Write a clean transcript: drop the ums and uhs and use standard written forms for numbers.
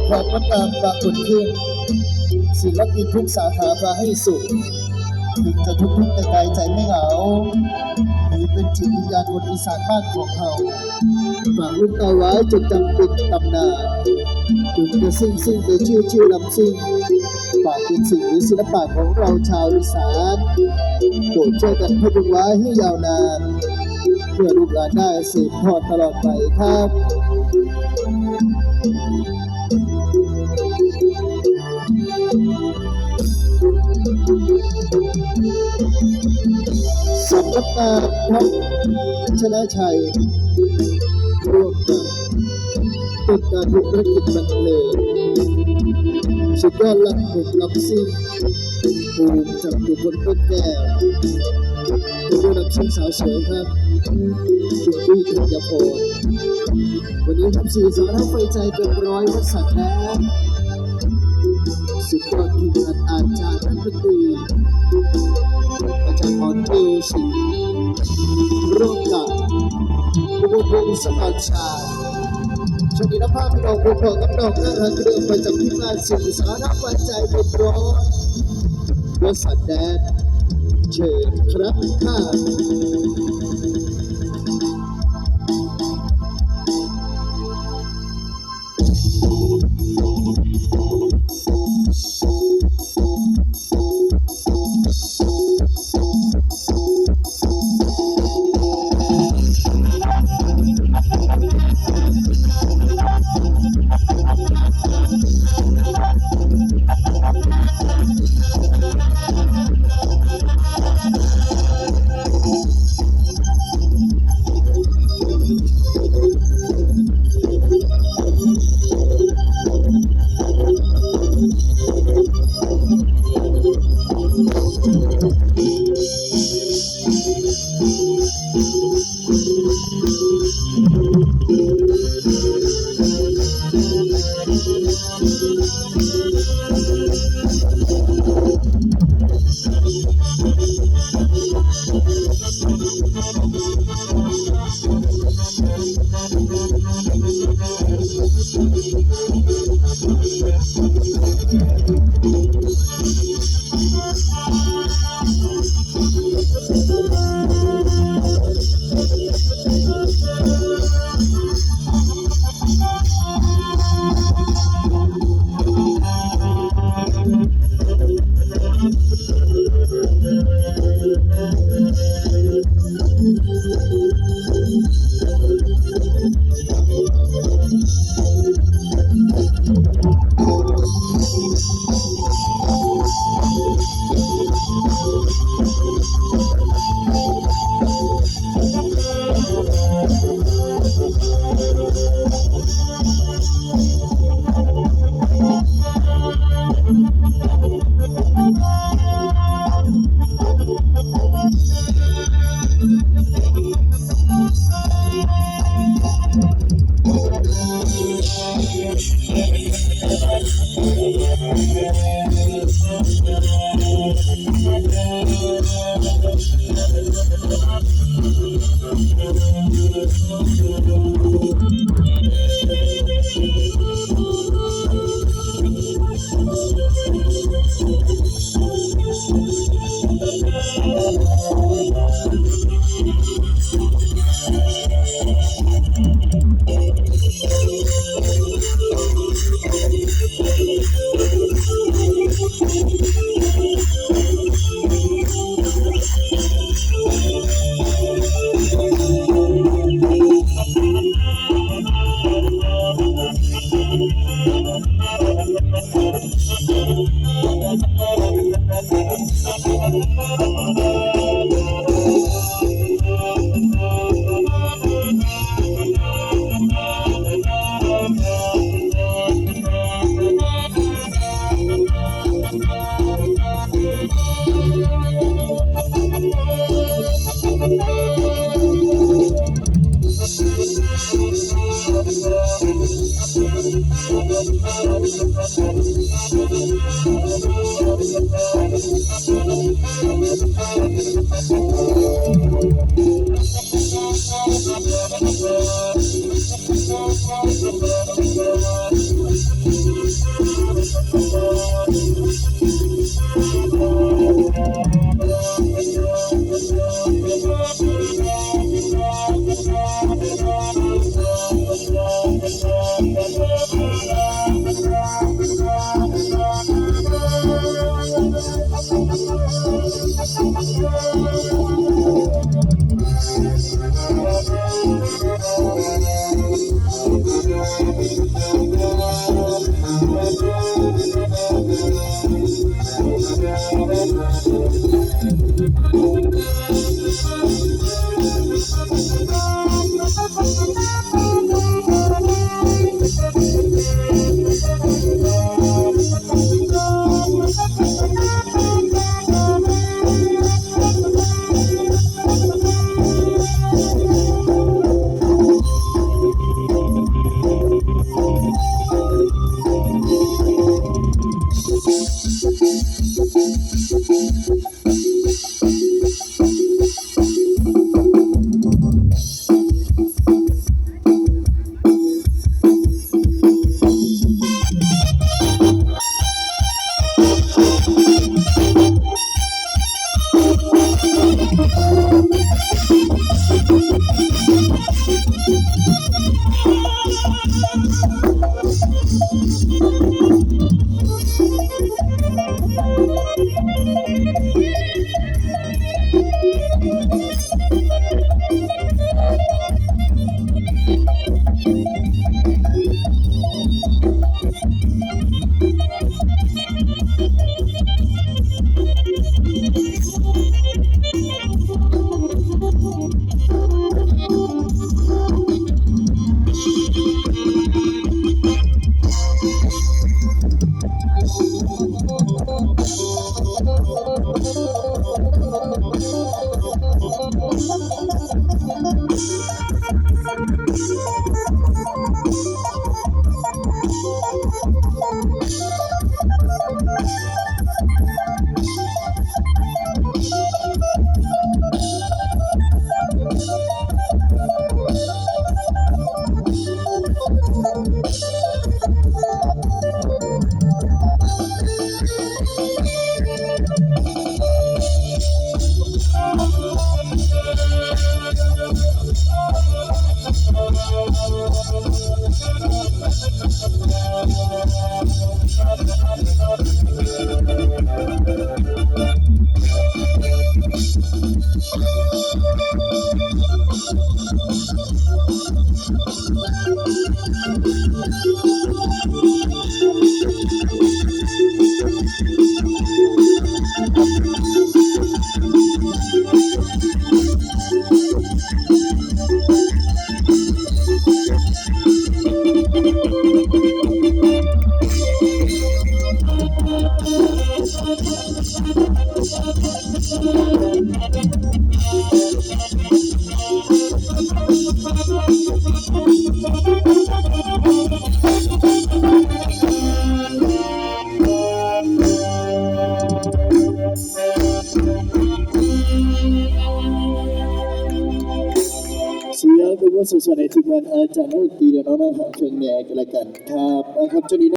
ความงดงามปรากฏขึ้นศิลปินทุกสาขาพาให้สุขถึงจะทุกข์ในกายใจไม่เหงาถือเป็นจิตวิญญาณคนอีสานบ้านของเราฝากลูกเอาไว้จดจำเป็นตำนานจนจะซิ่งโดยชื่อลำซิ่งฝากเป็นสิ่งหรือศิลปะของเราชาวอีสานโปรดช่วยกันพยุงไว้ให้ยาวนานเพื่อลูกหลานได้สืบทอดตลอดไปครับสำนักงานพระชนะชัยร่วมกับต้นการธุรกิจบันเทิงสุดยอดหลักหนุนลำซิ่งภูมิจากตุบลต้นแก้วเป็นผู้นำซิ่งสาวสวยครับคุณพี่ธัญพรวันนี้ทำสีสาวไฟใจเกินร้อยวัดสัตว์แท้สุดยอดทีมงานอาจารย์นักดนตรีอาจารย์ออนมิวสิกร่วมกับบุญวงศ์สมานชาชนิดภาพพี่น้องผู้ปกกับน้องน่ารักเรื่องไปจากทีมงานสื่อสารไฟใจเป็นร้อยวัดสัตว์แดนเชิญครับข้า เสียงเป็นว่าสดๆในทุกวันอาจารย์นักดนตรีและน้องๆหาเครื่องแหน่กันละกันครับนะครับจนนี้